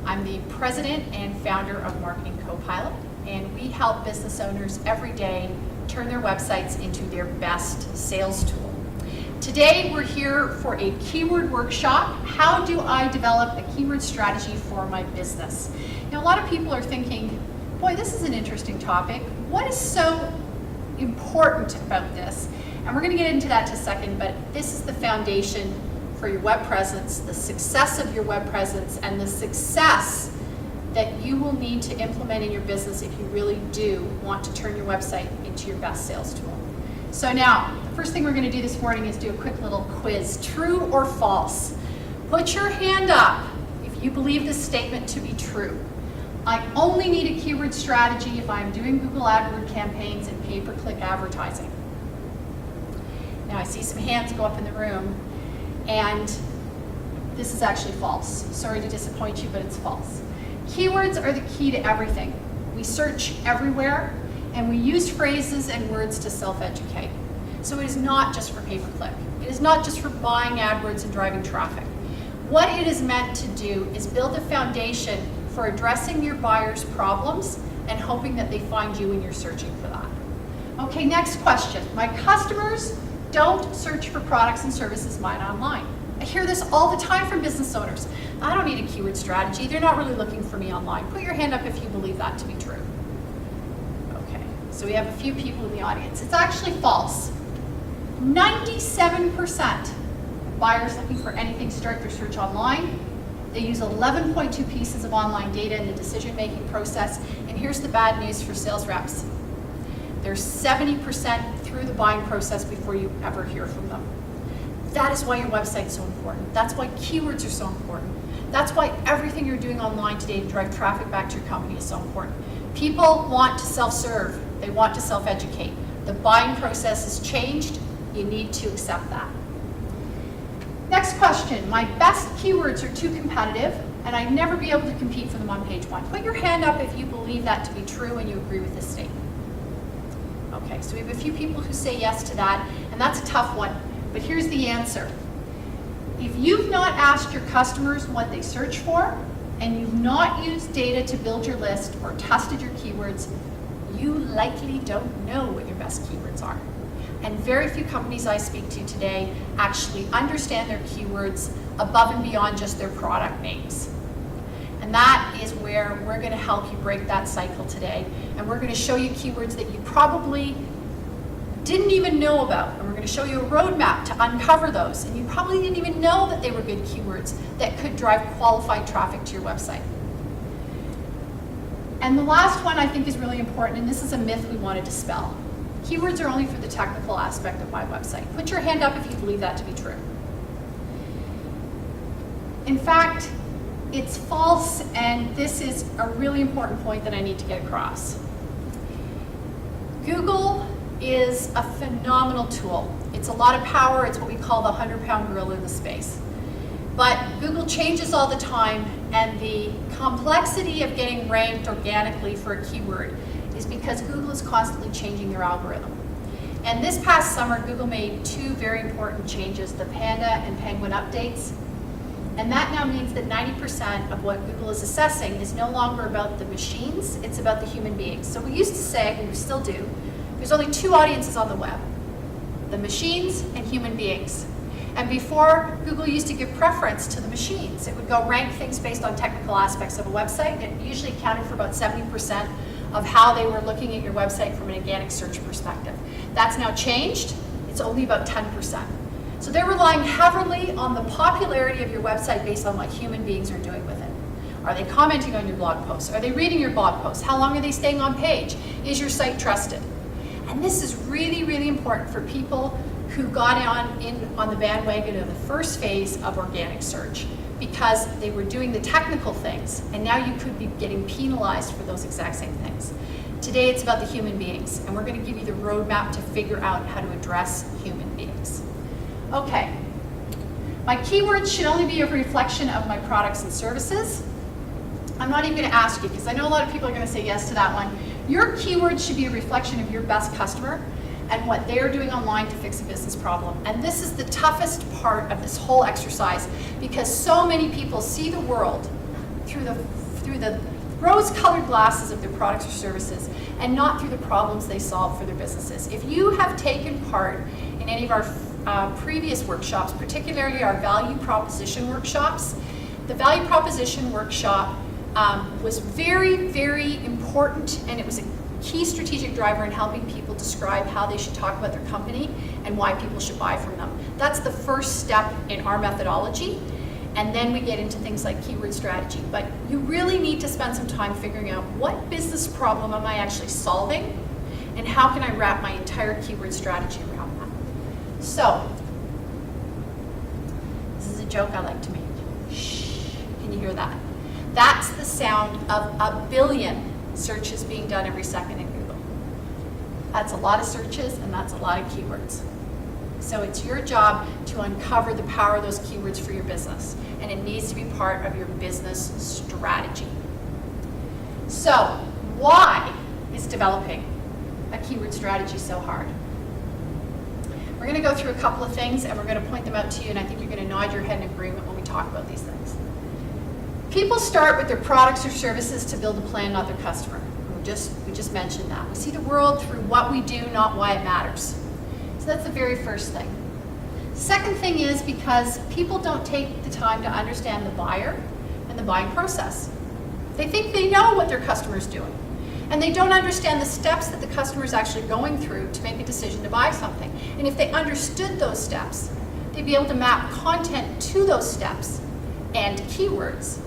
I'm the president and founder of Marketing Copilot, and we help business owners every day turn their websites into their best sales tool. Today we're here for a keyword workshop. How do I develop a keyword strategy for my business? Now, a lot of people are thinking, boy, this is an interesting topic. What is so important about this? And we're going to get into that in a second, but this is the foundation for your web presence, the success of your web presence, and the success that you will need to implement in your business if you really do want to turn your website into your best sales tool. So now, the first thing we're going to do this morning is do a quick little quiz. True or false? Put your hand up if you believe this statement to be true. I only need a keyword strategy if I'm doing Google AdWords campaigns and pay-per-click advertising. Now I see some hands go up in the room, and this is actually false. Sorry to disappoint you, but it's false. Keywords are the key to everything. We search everywhere, and we use phrases and words to self-educate. So it is not just for pay-per-click. It is not just for buying AdWords and driving traffic. What it is meant to do is build a foundation for addressing your buyers' problems and hoping that they find you when you're searching for that. Okay, next question. My customers don't search for products and services mine online. I hear this all the time from business owners. I don't need a keyword strategy. They're not really looking for me online. Put your hand up if you believe that to be true. Okay, so we have a few people in the audience. It's actually false. 97% of buyers looking for anything start their search online. They use 11.2 pieces of online data in the decision-making process. And here's the bad news for sales reps. They're 70% through the buying process before you ever hear from them. That is why your website's so important. That's why keywords are so important. That's why everything you're doing online today to drive traffic back to your company is so important. People want to self-serve. They want to self-educate. The buying process has changed. You need to accept that. Next question. My best keywords are too competitive, and I'd never be able to compete for them on page one. Put your hand up if you believe that to be true and you agree with this statement. Okay, so we have a few people who say yes to that, and that's a tough one, but here's the answer. If you've not asked your customers what they search for, and you've not used data to build your list or tested your keywords, you likely don't know what your best keywords are. And very few companies I speak to today actually understand their keywords above and beyond just their product names. And that is where we're going to help you break that cycle today. And we're going to show you keywords that you probably didn't even know about. And we're going to show you a roadmap to uncover those. And you probably didn't even know that they were good keywords that could drive qualified traffic to your website. And the last one I think is really important, and this is a myth we want to dispel. Keywords are only for the technical aspect of my website. Put your hand up if you believe that to be true. In fact, it's false, and this is a really important point that I need to get across. Google is a phenomenal tool. It's a lot of power. It's what we call the 100-pound gorilla in the space. But Google changes all the time, and the complexity of getting ranked organically for a keyword is because Google is constantly changing their algorithm. And this past summer, Google made two very important changes, the Panda and Penguin updates. And that now means that 90% of what Google is assessing is no longer about the machines, it's about the human beings. So we used to say, and we still do, there's only two audiences on the web, the machines and human beings. And before, Google used to give preference to the machines. It would go rank things based on technical aspects of a website. It usually accounted for about 70% of how they were looking at your website from an organic search perspective. That's now changed. It's only about 10%. So they're relying heavily on the popularity of your website based on what human beings are doing with it. Are they commenting on your blog posts? Are they reading your blog posts? How long are they staying on page? Is your site trusted? And this is really, really important for people who got on the bandwagon of the first phase of organic search because they were doing the technical things, and now you could be getting penalized for those exact same things. Today it's about the human beings, and we're going to give you the roadmap to figure out how to address human beings. Okay, my keywords should only be a reflection of my products and services. I'm not even going to ask you because I know a lot of people are going to say yes to that one. Your keywords should be a reflection of your best customer and what they're doing online to fix a business problem. And this is the toughest part of this whole exercise because so many people see the world through the through the rose-colored glasses of their products or services and not through the problems they solve for their businesses. If you have taken part in any of our previous workshops, particularly our value proposition workshops, the value proposition workshop was very, very important, and it was a key strategic driver in helping people describe how they should talk about their company and why people should buy from them. That's the first step in our methodology, and then we get into things like keyword strategy. But you really need to spend some time figuring out what business problem am I actually solving, and how can I wrap my entire keyword strategy around that. So, this is a joke I like to make. Shh, can you hear that? That's the sound of 1 billion searches being done every second in Google. That's a lot of searches, and that's a lot of keywords. So it's your job to uncover the power of those keywords for your business, and it needs to be part of your business strategy. So why is developing a keyword strategy so hard? We're going to go through a couple of things, and we're going to point them out to you, and I think you're going to nod your head in agreement when we talk about these things. People start with their products or services to build a plan, not their customer. We just mentioned that. We see the world through what we do, not why it matters. So that's the very first thing. Second thing is because people don't take the time to understand the buyer and the buying process. They think they know what their customer's doing, and they don't understand the steps that the customer is actually going through to make a decision to buy something. And if they understood those steps, they'd be able to map content to those steps and keywords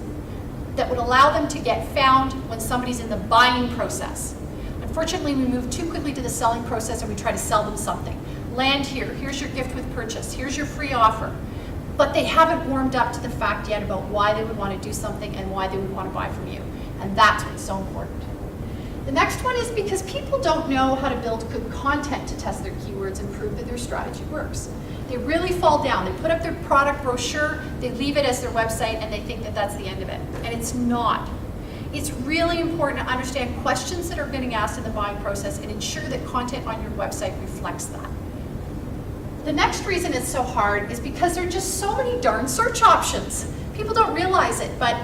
that would allow them to get found when somebody's in the buying process. Unfortunately, we move too quickly to the selling process, and we try to sell them something. Land here, here's your gift with purchase, here's your free offer. But they haven't warmed up to the fact yet about why they would want to do something and why they would want to buy from you. And that's what's so important. The next one is because people don't know how to build good content to test their keywords and prove that their strategy works. They really fall down. They put up their product brochure, they leave it as their website, and they think that that's the end of it. And it's not. It's really important to understand questions that are getting asked in the buying process and ensure that content on your website reflects that. The next reason it's so hard is because there are just so many darn search options. People don't realize it, but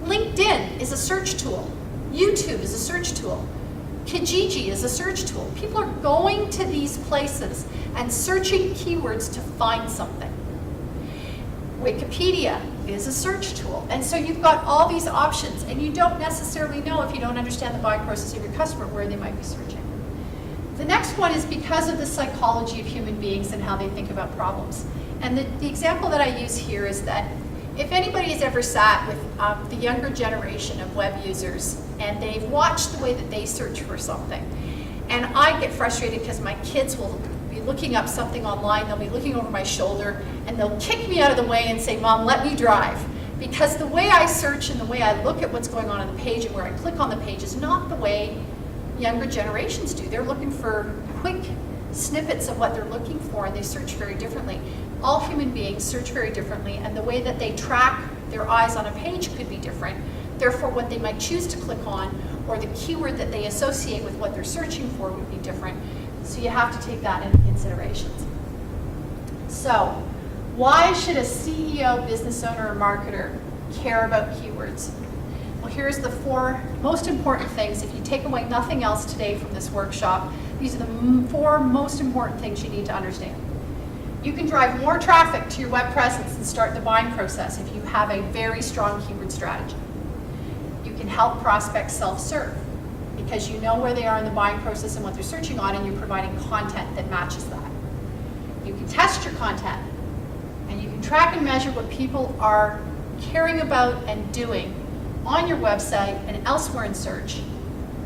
LinkedIn is a search tool. YouTube is a search tool. Kijiji is a search tool. People are going to these places and searching keywords to find something. Wikipedia is a search tool. And so you've got all these options, and you don't necessarily know, if you don't understand the buying process of your customer, where they might be searching. The next one is because of the psychology of human beings and how they think about problems. And the example that I use here is that if anybody has ever sat with the younger generation of web users and they've watched the way that they search for something, and I get frustrated because my kids will be looking up something online, they'll be looking over my shoulder, and they'll kick me out of the way and say, "Mom, let me drive." Because the way I search and the way I look at what's going on the page and where I click on the page is not the way younger generations do. They're looking for quick snippets of what they're looking for, and they search very differently. All human beings search very differently, and the way that they track their eyes on a page could be different. Therefore, what they might choose to click on or the keyword that they associate with what they're searching for would be different. So you have to take that into consideration. So, why should a CEO, business owner, or marketer care about keywords? Well, here's the 4 most important things. If you take away nothing else today from this workshop, these are the 4 most important things you need to understand. You can drive more traffic to your web presence and start the buying process if you have a very strong keyword strategy. You can help prospects self-serve because you know where they are in the buying process and what they're searching on, and you're providing content that matches that. You can test your content, and you can track and measure what people are caring about and doing on your website and elsewhere in search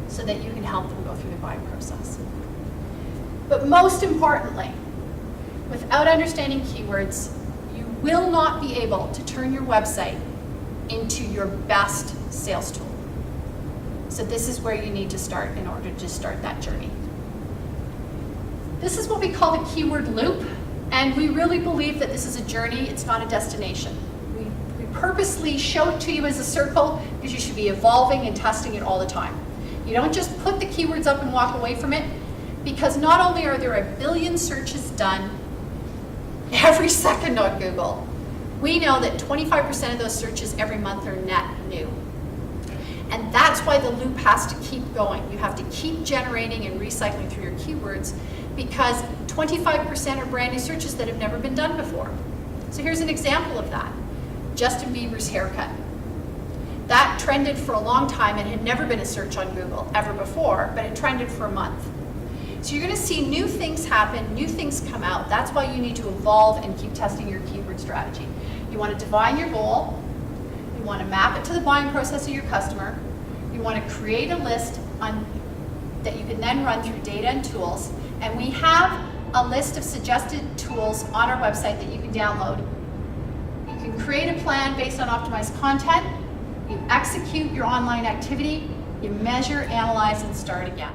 so that you can help them go through the buying process. But most importantly, without understanding keywords, you will not be able to turn your website into your best sales tool. So this is where you need to start in order to start that journey. This is what we call the keyword loop, and we really believe that this is a journey, it's not a destination. We purposely show it to you as a circle because you should be evolving and testing it all the time. You don't just put the keywords up and walk away from it, because not only are there 1 billion searches done every second on Google, we know that 25% of those searches every month are net new. And that's why the loop has to keep going. You have to keep generating and recycling through your keywords, because 25% are brand new searches that have never been done before. So here's an example of that. Justin Bieber's haircut. That trended for a long time and had never been a search on Google ever before, but it trended for a month. So you're going to see new things happen, new things come out. That's why you need to evolve and keep testing your keyword strategy. You want to define your goal. You want to map it to the buying process of your customer. You want to create a list that you can then run through data and tools. And we have a list of suggested tools on our website that you can download. You can create a plan based on optimized content. You execute your online activity. You measure, analyze, and start again.